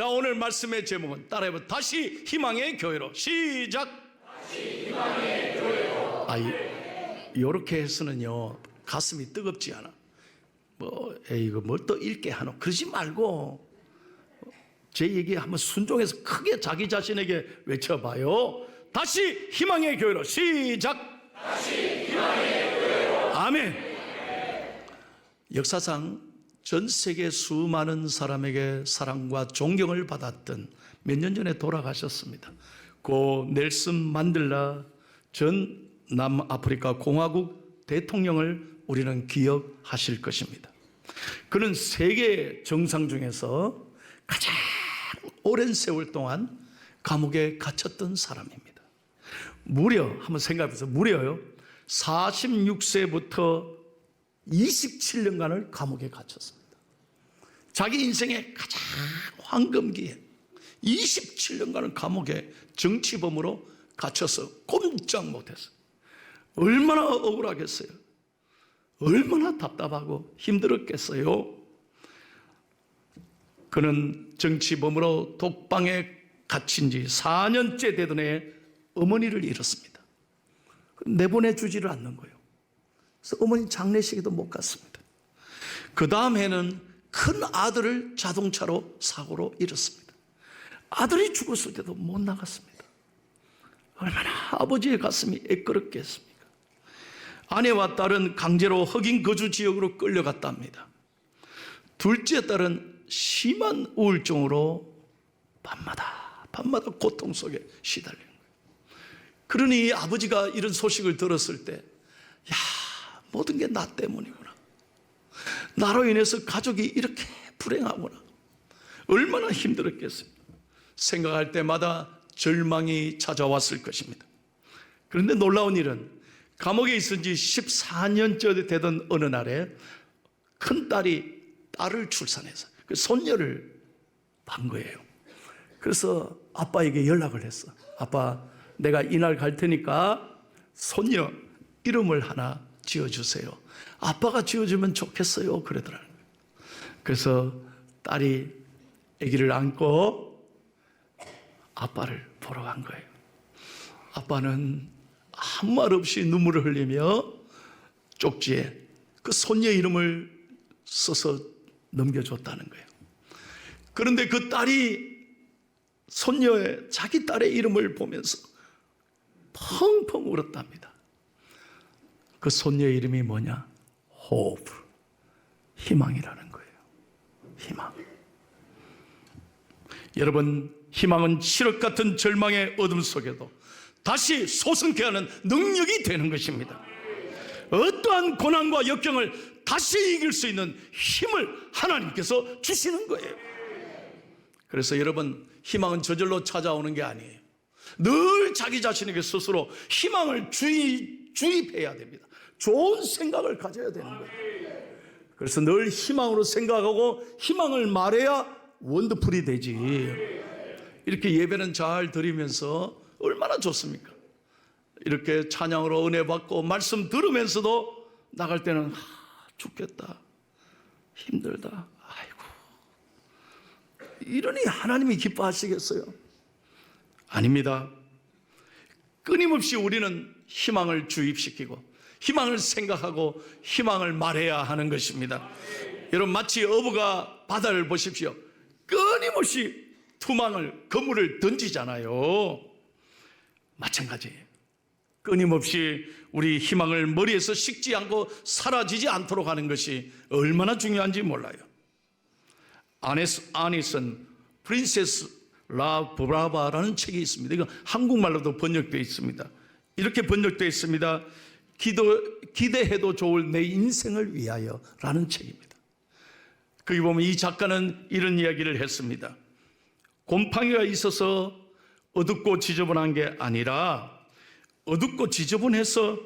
자, 오늘 말씀의 제목은 따라해봐. 다시 희망의 교회로. 시작. 다시 희망의 교회로. 이렇게 해서는요 가슴이 뜨겁지 않아. 이거 뭘 또 읽게 하노, 그러지 말고 제 얘기 한번 순종해서 크게 자기 자신에게 외쳐봐요. 다시 희망의 교회로. 시작. 다시 희망의 교회로. 아멘. 역사상 전 세계 수많은 사람에게 사랑과 존경을 받았던, 몇 년 전에 돌아가셨습니다, 고 넬슨 만델라 전 남아프리카 공화국 대통령을 우리는 기억하실 것입니다. 그는 세계 정상 중에서 가장 오랜 세월 동안 감옥에 갇혔던 사람입니다. 무려, 한번 생각해보세요. 무려요 46세부터 27년간을 감옥에 갇혔습니다. 자기 인생의 가장 황금기에 27년간을 감옥에 정치범으로 갇혀서 꼼짝 못했어요. 얼마나 억울하겠어요. 얼마나 답답하고 힘들었겠어요. 그는 정치범으로 독방에 갇힌 지 4년째 되던 해에 어머니를 잃었습니다. 내보내주지를 않는 거예요. 그래서 어머니 장례식에도 못 갔습니다. 그 다음 해는 큰 아들을 자동차로 사고로 잃었습니다. 아들이 죽었을 때도 못 나갔습니다. 얼마나 아버지의 가슴이 애끓었겠습니까? 아내와 딸은 강제로 흑인 거주 지역으로 끌려갔답니다. 둘째 딸은 심한 우울증으로 밤마다 고통 속에 시달리는 거예요. 그러니 이 아버지가 이런 소식을 들었을 때, 모든 게 나 때문이구나, 나로 인해서 가족이 이렇게 불행하구나, 얼마나 힘들었겠습니까? 생각할 때마다 절망이 찾아왔을 것입니다. 그런데 놀라운 일은 감옥에 있은 지 14년째 되던 어느 날에 큰 딸이 딸을 출산해서 그 손녀를 반 거예요. 그래서 아빠에게 연락을 했어. 아빠, 내가 이날 갈 테니까 손녀 이름을 하나 지어주세요. 아빠가 지어주면 좋겠어요, 그러더라고요. 그래서 딸이 아기를 안고 아빠를 보러 간 거예요. 아빠는 아무 말 없이 눈물을 흘리며 쪽지에 그 손녀 이름을 써서 넘겨줬다는 거예요. 그런데 그 딸이 손녀의, 자기 딸의 이름을 보면서 펑펑 울었답니다. 그 손녀의 이름이 뭐냐? Hope, 희망이라는 거예요. 희망. 여러분, 희망은 칠흑 같은 절망의 어둠 속에도 다시 솟게 하는 능력이 되는 것입니다. 어떠한 고난과 역경을 다시 이길 수 있는 힘을 하나님께서 주시는 거예요. 그래서 여러분, 희망은 저절로 찾아오는 게 아니에요. 늘 자기 자신에게 스스로 희망을 주입해야 됩니다. 좋은 생각을 가져야 되는 거예요. 그래서 늘 희망으로 생각하고 희망을 말해야 원더풀이 되지. 이렇게 예배는 잘 드리면서 얼마나 좋습니까? 이렇게 찬양으로 은혜 받고 말씀 들으면서도 나갈 때는 죽겠다, 힘들다, 아이고, 이러니 하나님이 기뻐하시겠어요? 아닙니다. 끊임없이 우리는 희망을 주입시키고 희망을 생각하고 희망을 말해야 하는 것입니다. 여러분, 마치 어부가 바다를 보십시오. 끊임없이 그물을 던지잖아요. 마찬가지예요. 끊임없이 우리 희망을 머리에서 식지 않고 사라지지 않도록 하는 것이 얼마나 중요한지 몰라요. 아니슨 프린세스 라 브라바라는 책이 있습니다. 이거 한국말로도 번역되어 있습니다. 이렇게 번역되어 있습니다. 기대해도 좋을 내 인생을 위하여 라는 책입니다. 거기 보면 이 작가는 이런 이야기를 했습니다. 곰팡이가 있어서 어둡고 지저분한 게 아니라 어둡고 지저분해서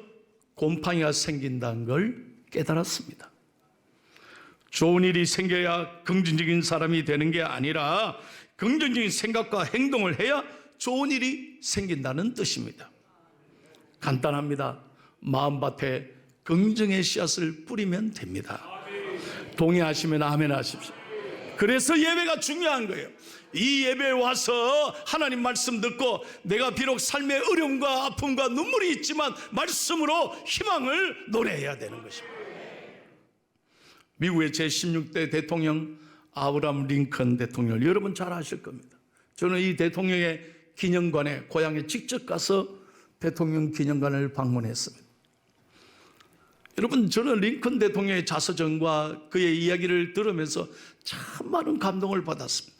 곰팡이가 생긴다는 걸 깨달았습니다. 좋은 일이 생겨야 긍정적인 사람이 되는 게 아니라 긍정적인 생각과 행동을 해야 좋은 일이 생긴다는 뜻입니다. 간단합니다. 마음밭에 긍정의 씨앗을 뿌리면 됩니다. 동의하시면 아멘 하십시오. 그래서 예배가 중요한 거예요. 이 예배에 와서 하나님 말씀 듣고 내가 비록 삶의 어려움과 아픔과 눈물이 있지만 말씀으로 희망을 노래해야 되는 것입니다. 미국의 제16대 대통령 아브라함 링컨 대통령, 여러분 잘 아실 겁니다. 저는 이 대통령의 기념관에 고향에 직접 가서 대통령 기념관을 방문했습니다. 여러분, 저는 링컨 대통령의 자서전과 그의 이야기를 들으면서 참 많은 감동을 받았습니다.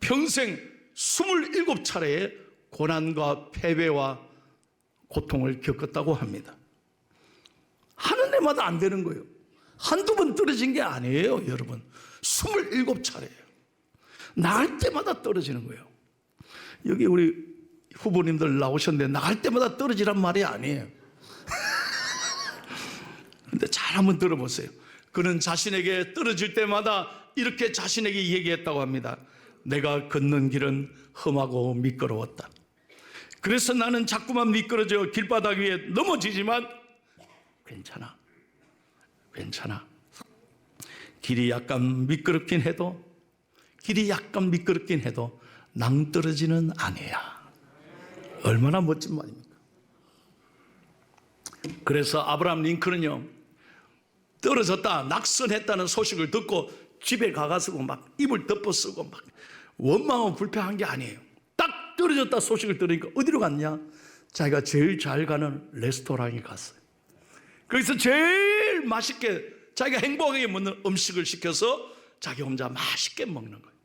평생 27차례의 고난과 패배와 고통을 겪었다고 합니다. 하는 데마다 안 되는 거예요. 한두 번 떨어진 게 아니에요, 여러분. 27차례예요. 나갈 때마다 떨어지는 거예요. 여기 우리 후보님들 나오셨는데 나갈 때마다 떨어지란 말이 아니에요. 근데 잘 한번 들어보세요. 그는 자신에게 떨어질 때마다 이렇게 자신에게 얘기했다고 합니다. 내가 걷는 길은 험하고 미끄러웠다. 그래서 나는 자꾸만 미끄러져 길바닥 위에 넘어지지만 괜찮아. 길이 약간 미끄럽긴 해도 낭떠러지는 아니야. 얼마나 멋진 말입니까? 그래서 아브라함 링컨은요, 떨어졌다, 낙선했다는 소식을 듣고 집에 가가지고 막 입을 덮어쓰고 막 원망하고 불평한 게 아니에요. 딱 떨어졌다 소식을 들으니까 어디로 갔냐? 자기가 제일 잘 가는 레스토랑에 갔어요. 거기서 제일 맛있게 자기가 행복하게 먹는 음식을 시켜서 자기 혼자 맛있게 먹는 거예요.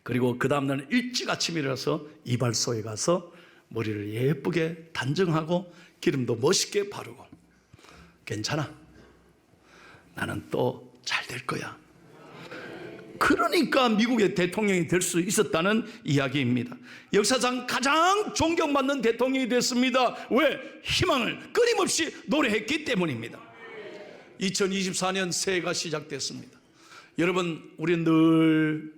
그리고 그 다음날 일찍 아침에 일어나서 이발소에 가서 머리를 예쁘게 단정하고 기름도 멋있게 바르고, 괜찮아, 나는 또 잘 될 거야. 그러니까 미국의 대통령이 될 수 있었다는 이야기입니다. 역사상 가장 존경받는 대통령이 됐습니다. 왜? 희망을 끊임없이 노래했기 때문입니다. 2024년 새해가 시작됐습니다. 여러분, 우리 늘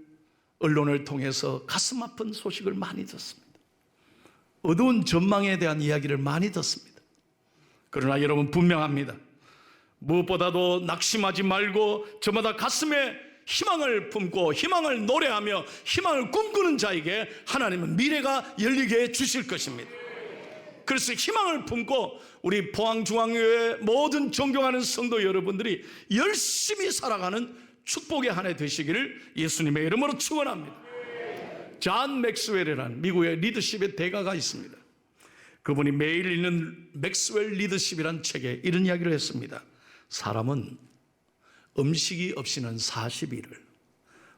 언론을 통해서 가슴 아픈 소식을 많이 듣습니다. 어두운 전망에 대한 이야기를 많이 듣습니다. 그러나 여러분, 분명합니다. 무엇보다도 낙심하지 말고 저마다 가슴에 희망을 품고 희망을 노래하며 희망을 꿈꾸는 자에게 하나님은 미래가 열리게 해 주실 것입니다. 그래서 희망을 품고 우리 포항중앙교회 모든 존경하는 성도 여러분들이 열심히 살아가는 축복의 한 해 되시기를 예수님의 이름으로 축원합니다. 존 맥스웰이라는 미국의 리더십의 대가가 있습니다. 그분이 매일 읽는 맥스웰 리더십이라는 책에 이런 이야기를 했습니다. 사람은 음식이 없이는 40일을,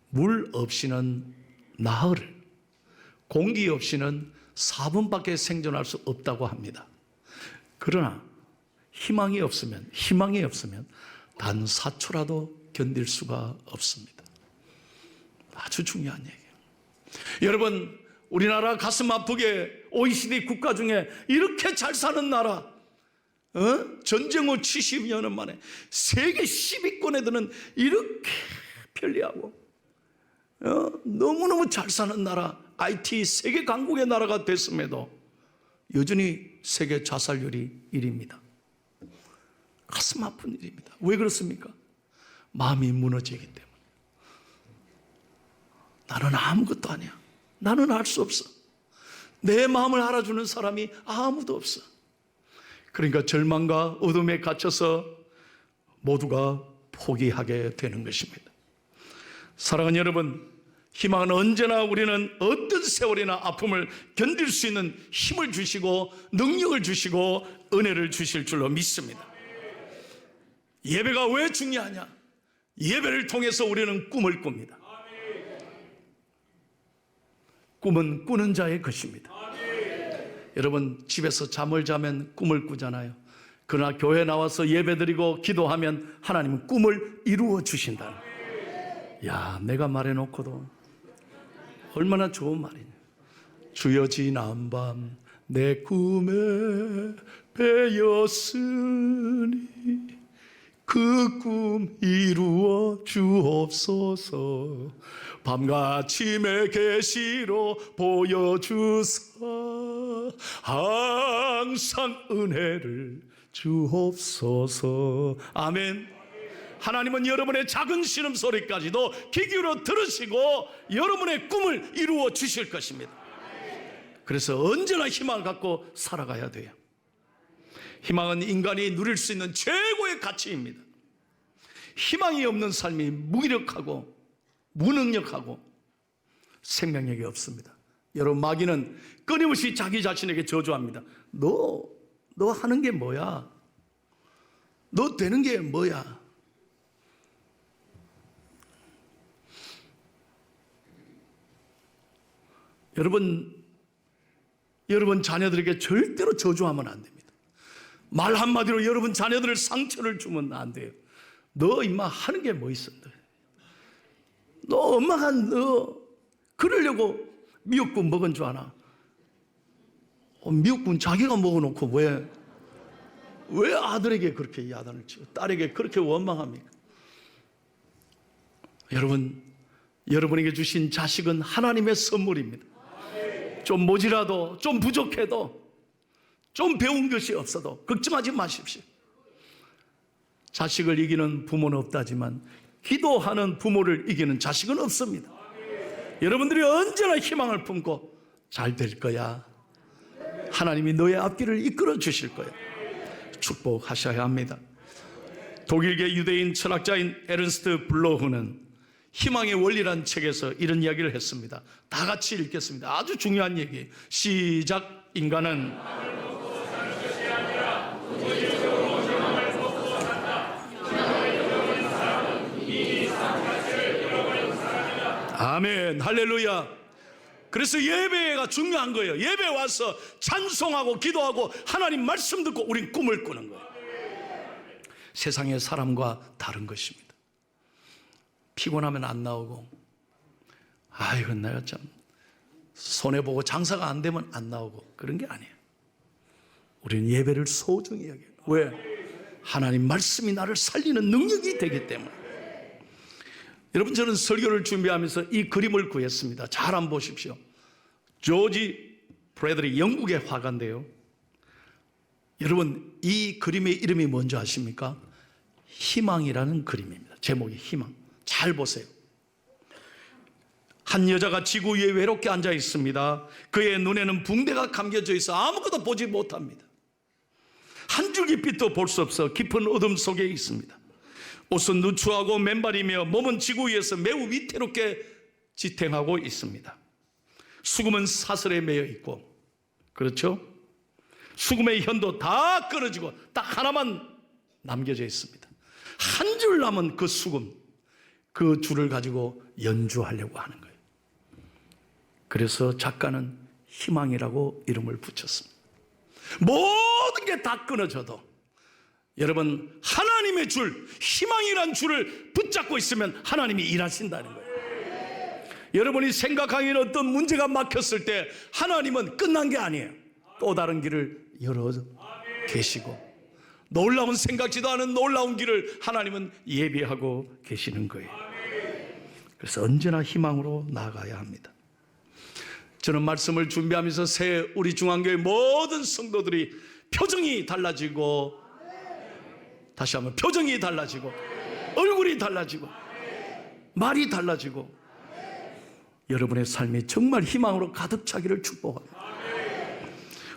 물 없이는 나흘을, 공기 없이는 4분밖에 생존할 수 없다고 합니다. 그러나 희망이 없으면 단 4초라도 견딜 수가 없습니다. 아주 중요한 얘기예요. 여러분, 우리나라 가슴 아프게 OECD 국가 중에 이렇게 잘 사는 나라, 전쟁 후 70여 년 만에 세계 10위권에 드는 이렇게 편리하고 너무너무 잘 사는 나라, IT 세계 강국의 나라가 됐음에도 여전히 세계 자살률이 1위입니다. 가슴 아픈 일입니다. 왜 그렇습니까? 마음이 무너지기 때문에. 나는 아무것도 아니야. 나는 알 수 없어. 내 마음을 알아주는 사람이 아무도 없어. 그러니까 절망과 어둠에 갇혀서 모두가 포기하게 되는 것입니다. 사랑하는 여러분, 희망은 언제나 우리는 어떤 세월이나 아픔을 견딜 수 있는 힘을 주시고 능력을 주시고 은혜를 주실 줄로 믿습니다. 예배가 왜 중요하냐? 예배를 통해서 우리는 꿈을 꿉니다. 꿈은 꾸는 자의 것입니다. 여러분, 집에서 잠을 자면 꿈을 꾸잖아요. 그러나 교회 나와서 예배드리고 기도하면 하나님은 꿈을 이루어 주신다는. 야, 내가 말해놓고도 얼마나 좋은 말이냐. 주여 지난 밤 내 꿈에 배였으니 그 꿈 이루어 주옵소서. 밤과 아침의 계시로 보여주사 항상 은혜를 주옵소서. 아멘. 하나님은 여러분의 작은 신음소리까지도 귀 기울여 들으시고 여러분의 꿈을 이루어 주실 것입니다. 그래서 언제나 희망을 갖고 살아가야 돼요. 희망은 인간이 누릴 수 있는 최고의 가치입니다. 희망이 없는 삶이 무기력하고 무능력하고 생명력이 없습니다. 여러분, 마귀는 끊임없이 자기 자신에게 저주합니다. 너 하는 게 뭐야? 너 되는 게 뭐야? 여러분 자녀들에게 절대로 저주하면 안 됩니다. 말 한마디로 여러분 자녀들을 상처를 주면 안 돼요. 너 임마 하는 게 뭐 있어? 너 엄마가 너 그러려고 미역국 먹은 줄 아나? 미역국은 자기가 먹어놓고 왜 아들에게 그렇게 야단을 치고 딸에게 그렇게 원망합니까? 여러분에게 주신 자식은 하나님의 선물입니다. 좀 모자라도, 좀 부족해도, 좀 배운 것이 없어도 걱정하지 마십시오. 자식을 이기는 부모는 없다지만 기도하는 부모를 이기는 자식은 없습니다. 여러분들이 언제나 희망을 품고 잘 될 거야, 하나님이 너의 앞길을 이끌어 주실 거야, 축복하셔야 합니다. 독일계 유대인 철학자인 에른스트 블로흐는 희망의 원리란 책에서 이런 이야기를 했습니다. 다 같이 읽겠습니다. 아주 중요한 얘기. 시작. 인간은 아멘, 할렐루야. 그래서 예배가 중요한 거예요. 예배 와서 찬송하고 기도하고 하나님 말씀 듣고 우린 꿈을 꾸는 거예요. 세상의 사람과 다른 것입니다. 피곤하면 안 나오고, 아이고 내가 참 손해보고 장사가 안 되면 안 나오고, 그런 게 아니에요. 우리는 예배를 소중히 여겨요. 왜? 하나님 말씀이 나를 살리는 능력이 되기 때문에. 여러분, 저는 설교를 준비하면서 이 그림을 구했습니다. 잘 한번 보십시오. 조지 브래들리, 영국의 화가인데요. 여러분, 이 그림의 이름이 뭔지 아십니까? 희망이라는 그림입니다. 제목이 희망. 잘 보세요. 한 여자가 지구 위에 외롭게 앉아 있습니다. 그의 눈에는 붕대가 감겨져 있어 아무것도 보지 못합니다. 한 줄기 빛도 볼 수 없어 깊은 어둠 속에 있습니다. 옷은 누추하고 맨발이며 몸은 지구 위에서 매우 위태롭게 지탱하고 있습니다. 수금은 사슬에 매여 있고, 그렇죠? 수금의 현도 다 끊어지고 딱 하나만 남겨져 있습니다. 한 줄 남은 그 수금, 그 줄을 가지고 연주하려고 하는 거예요. 그래서 작가는 희망이라고 이름을 붙였습니다. 모든 게 다 끊어져도 여러분, 하나님의 줄, 희망이란 줄을 붙잡고 있으면 하나님이 일하신다는 거예요. 여러분이 생각하기에는 어떤 문제가 막혔을 때 하나님은 끝난 게 아니에요. 또 다른 길을 열어 계시고, 놀라운 생각지도 않은 놀라운 길을 하나님은 예비하고 계시는 거예요. 그래서 언제나 희망으로 나아가야 합니다. 저는 말씀을 준비하면서 새 우리 중앙교회 모든 성도들이 표정이 달라지고, 다시 한번 표정이 달라지고, 얼굴이 달라지고, 말이 달라지고, 여러분의 삶이 정말 희망으로 가득 차기를 축복합니다.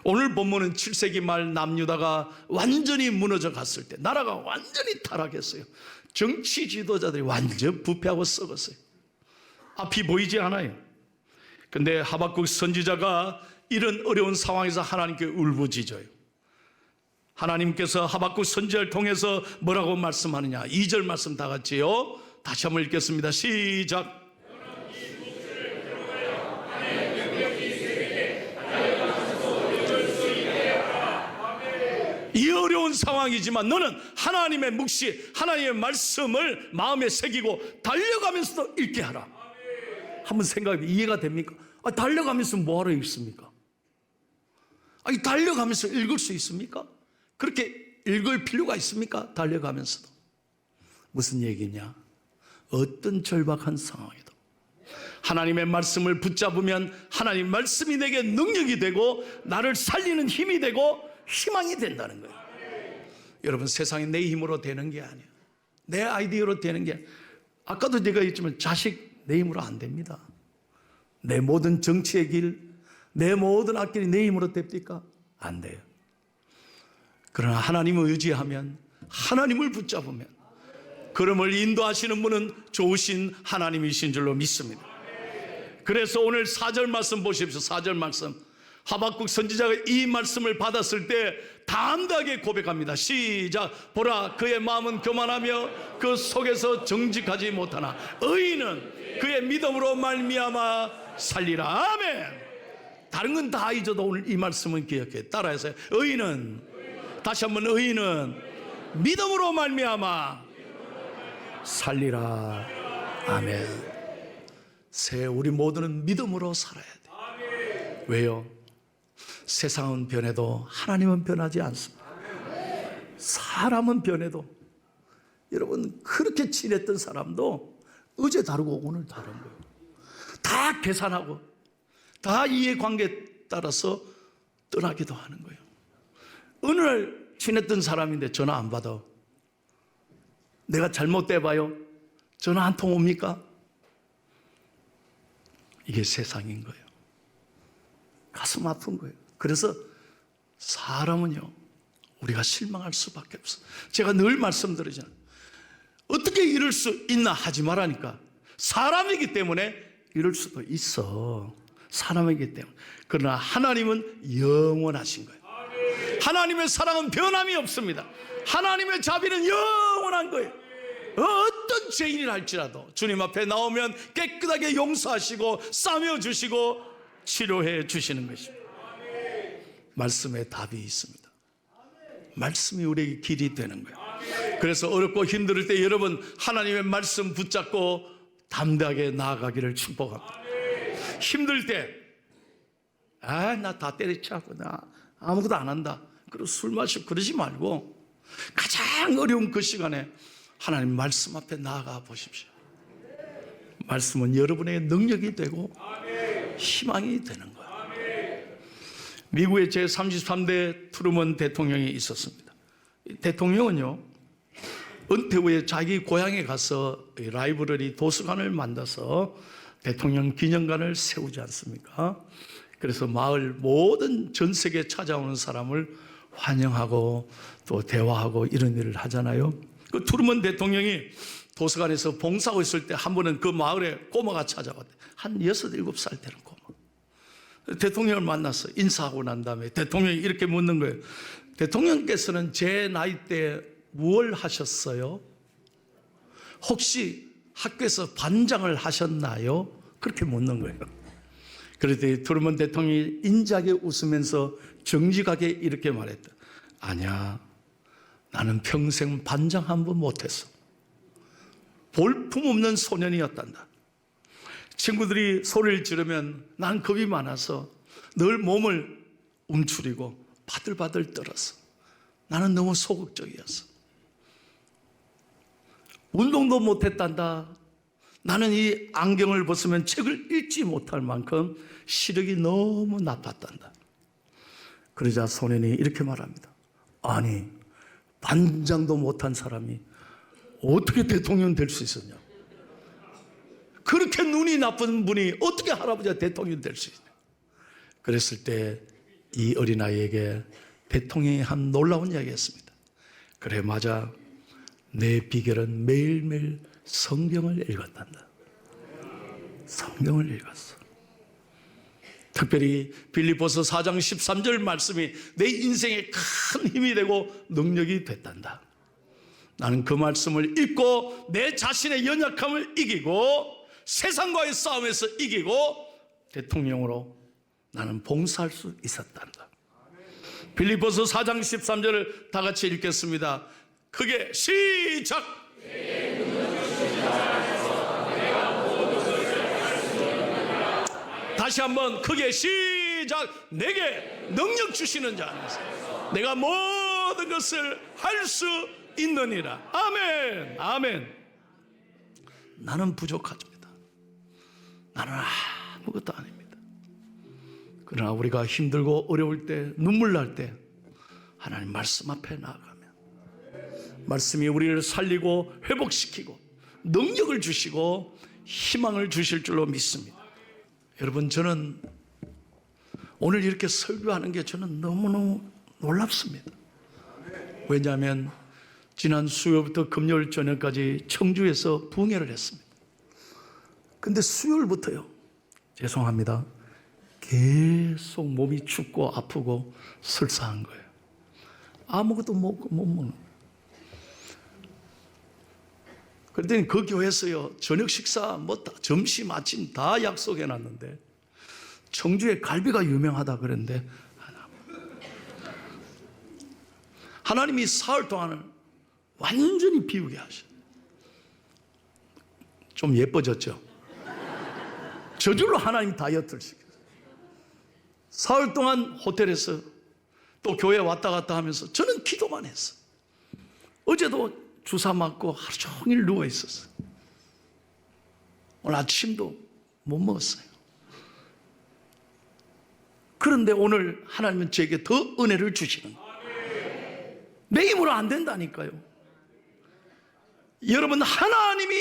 오늘 본문은 7세기 말 남유다가 완전히 무너져 갔을 때, 나라가 완전히 타락했어요. 정치 지도자들이 완전 부패하고 썩었어요. 앞이 보이지 않아요. 근데 하박국 선지자가 이런 어려운 상황에서 하나님께 울부짖어요. 하나님께서 하박국 선지자를 통해서 뭐라고 말씀하느냐? 2절 말씀 다 같이요. 다시 한번 읽겠습니다. 시작. 이 어려운 상황이지만 너는 하나님의 묵시, 하나님의 말씀을 마음에 새기고 달려가면서도 읽게 하라. 한번 생각해, 이해가 됩니까? 달려가면서 뭐하러 읽습니까? 달려가면서 읽을 수 있습니까? 그렇게 읽을 필요가 있습니까? 달려가면서도. 무슨 얘기냐? 어떤 절박한 상황에도 하나님의 말씀을 붙잡으면 하나님 말씀이 내게 능력이 되고 나를 살리는 힘이 되고 희망이 된다는 거예요. 여러분, 세상에 내 힘으로 되는 게 아니에요. 내 아이디어로 되는 게, 아까도 제가 했지만 자식 내 힘으로 안 됩니다. 내 모든 정치의 길, 내 모든 앞길이 내 힘으로 됩니까? 안 돼요. 그러나 하나님을 의지하면, 하나님을 붙잡으면, 걸음을 인도하시는 분은 좋으신 하나님이신 줄로 믿습니다. 그래서 오늘 4절 말씀 보십시오. 4절 말씀. 하박국 선지자가 이 말씀을 받았을 때 담대하게 고백합니다. 시작. 보라, 그의 마음은 교만하며 그 속에서 정직하지 못하나 의인은 그의 믿음으로 말미암아 살리라. 아멘. 다른 건 다 잊어도 오늘 이 말씀은 기억해. 따라해서 의인은, 다시 한번, 의인은 믿음으로 말미암아 살리라. 아멘. 우리 모두는 믿음으로 살아야 돼. 왜요? 세상은 변해도 하나님은 변하지 않습니다. 사람은 변해도, 여러분 그렇게 친했던 사람도 어제 다르고 오늘 다른 거예요. 다 계산하고 다 이해관계에 따라서 떠나기도 하는 거예요. 어느 날 친했던 사람인데 전화 안 받아. 내가 잘못돼봐요. 전화 한 통 옵니까? 이게 세상인 거예요. 가슴 아픈 거예요. 그래서 사람은요, 우리가 실망할 수밖에 없어요. 제가 늘 말씀드리잖아요. 어떻게 이럴 수 있나 하지 말라니까. 사람이기 때문에 이럴 수도 있어. 사람이기 때문에. 그러나 하나님은 영원하신 거예요. 하나님의 사랑은 변함이 없습니다. 하나님의 자비는 영원한 거예요. 어떤 죄인이라 할지라도 주님 앞에 나오면 깨끗하게 용서하시고 싸매어 주시고 치료해 주시는 것입니다. 말씀에 답이 있습니다. 말씀이 우리에게 길이 되는 거예요. 그래서 어렵고 힘들 때 여러분 하나님의 말씀 붙잡고 담대하게 나아가기를 축복합니다. 힘들 때 나 다 때려치고 나 아무것도 안 한다, 그리고 술 마시고 그러지 말고 가장 어려운 그 시간에 하나님 말씀 앞에 나아가 보십시오. 말씀은 여러분의 능력이 되고 희망이 되는 거예요. 미국의 제33대 트루먼 대통령이 있었습니다. 대통령은요, 은퇴 후에 자기 고향에 가서 라이브러리 도서관을 만들어서 대통령 기념관을 세우지 않습니까? 그래서 마을 모든 전 세계에 찾아오는 사람을 환영하고 또 대화하고 이런 일을 하잖아요. 그 트루먼 대통령이 도서관에서 봉사하고 있을 때 한 번은 그 마을에 꼬마가 찾아왔대. 한 6, 7살 되는 꼬마. 대통령을 만나서 인사하고 난 다음에 대통령이 이렇게 묻는 거예요. 대통령께서는 제 나이 때 무엇을 하셨어요? 혹시 학교에서 반장을 하셨나요? 그렇게 묻는 거예요. 그랬더니 트루먼 대통령이 인자하게 웃으면서 정직하게 이렇게 말했다. 아니야, 나는 평생 반장 한 번 못했어. 볼품없는 소년이었단다. 친구들이 소리를 지르면 난 겁이 많아서 늘 몸을 움츠리고 바들바들 떨었어. 나는 너무 소극적이었어. 운동도 못했단다. 나는 이 안경을 벗으면 책을 읽지 못할 만큼 시력이 너무 나빴단다. 그러자 소년이 이렇게 말합니다. 아니, 반장도 못한 사람이 어떻게 대통령 될 수 있었냐? 그렇게 눈이 나쁜 분이 어떻게 할아버지가 대통령 될 수 있냐? 그랬을 때 이 어린아이에게 대통령이 한 놀라운 이야기였습니다. 그래, 맞아. 내 비결은 매일매일 성경을 읽었단다. 성경을 읽었어. 특별히 빌립보서 4장 13절 말씀이 내 인생에 큰 힘이 되고 능력이 됐단다. 나는 그 말씀을 읽고 내 자신의 연약함을 이기고 세상과의 싸움에서 이기고 대통령으로 나는 봉사할 수 있었단다. 빌립보서 4장 13절을 다 같이 읽겠습니다. 크게 시작. 다시 한번 크게 시작. 내게 능력 주시는 자 안에서 내가 모든 것을 할 수 있느니라. 아멘. 아멘. 나는 부족하십니다. 나는 아무것도 아닙니다. 그러나 우리가 힘들고 어려울 때, 눈물 날 때 하나님 말씀 앞에 나아가면 말씀이 우리를 살리고 회복시키고 능력을 주시고 희망을 주실 줄로 믿습니다. 여러분, 저는 오늘 이렇게 설교하는 게 저는 너무너무 놀랍습니다. 왜냐하면 지난 수요일부터 금요일 저녁까지 청주에서 부흥회를 했습니다. 근데 수요일부터요, 죄송합니다, 계속 몸이 춥고 아프고 설사한 거예요. 아무것도 못 먹는 거예요. 그랬더니 그 교회에서요, 저녁 식사 점심 아침 다 약속해 놨는데 청주에 갈비가 유명하다 그랬는데 하나님이 사흘 동안을 완전히 비우게 하셔. 좀 예뻐졌죠? 저절로 하나님 다이어트를 시켰어요. 사흘 동안 호텔에서 또 교회 왔다 갔다 하면서 저는 기도만 했어요. 어제도 주사 맞고 하루 종일 누워 있었어요. 오늘 아침도 못 먹었어요. 그런데 오늘 하나님은 제게 더 은혜를 주시는 거예요. 내 힘으로 안 된다니까요. 여러분, 하나님이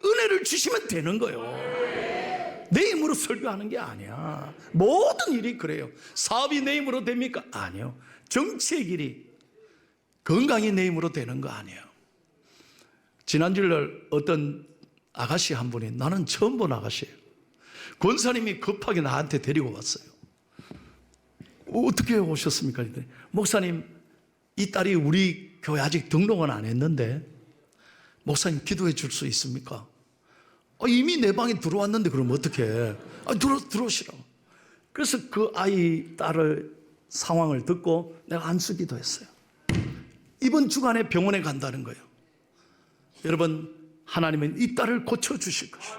은혜를 주시면 되는 거예요. 내 힘으로 설교하는 게 아니야. 모든 일이 그래요. 사업이 내 힘으로 됩니까? 아니요. 정치의 길이, 건강이 내 힘으로 되는 거 아니에요. 지난주날 어떤 아가씨 한 분이, 나는 처음 본 아가씨예요, 권사님이 급하게 나한테 데리고 왔어요. 어떻게 오셨습니까? 목사님, 이 딸이 우리 교회 아직 등록은 안 했는데 목사님 기도해 줄 수 있습니까? 이미 내 방에 들어왔는데 그럼 어떡해? 들어오시라고. 그래서 그 아이 딸의 상황을 듣고 내가 안수기도 했어요. 이번 주간에 병원에 간다는 거예요. 여러분, 하나님은 이 딸을 고쳐주실 것이에요.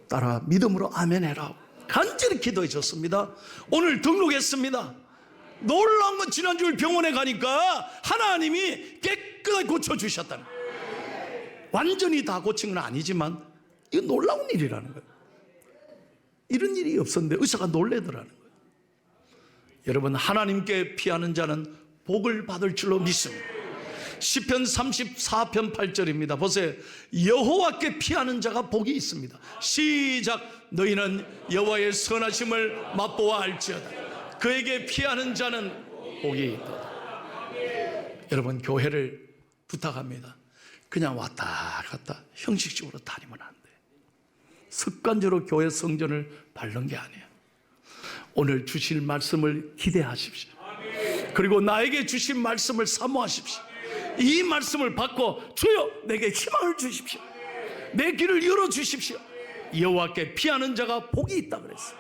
딸아, 믿음으로 아멘 해라. 간절히 기도해 줬습니다. 오늘 등록했습니다. 놀라운 건 지난주에 병원에 가니까 하나님이 깨끗하게 고쳐주셨다는 거예요. 완전히 다 고친 건 아니지만 이거 놀라운 일이라는 거예요. 이런 일이 없었는데 의사가 놀래더라는 거예요. 여러분, 하나님께 피하는 자는 복을 받을 줄로 믿습니다. 시편 34편 8절입니다. 보세요. 여호와께 피하는 자가 복이 있습니다. 시작. 너희는 여호와의 선하심을 맛보아 알지어다. 그에게 피하는 자는 복이 있다. 여러분, 교회를 부탁합니다. 그냥 왔다 갔다 형식적으로 다니면 안 돼. 습관적으로 교회 성전을 밟는 게 아니에요. 오늘 주실 말씀을 기대하십시오. 그리고 나에게 주신 말씀을 사모하십시오. 이 말씀을 받고 주여 내게 희망을 주십시오. 내 길을 열어주십시오. 여호와께 피하는 자가 복이 있다 그랬어요.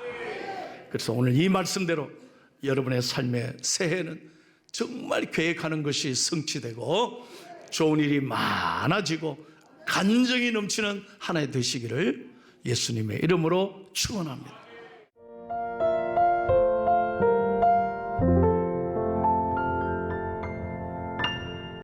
그래서 오늘 이 말씀대로 여러분의 삶의 새해는 정말 계획하는 것이 성취되고 좋은 일이 많아지고 간증이 넘치는 한 해 되시기를 예수님의 이름으로 축원합니다.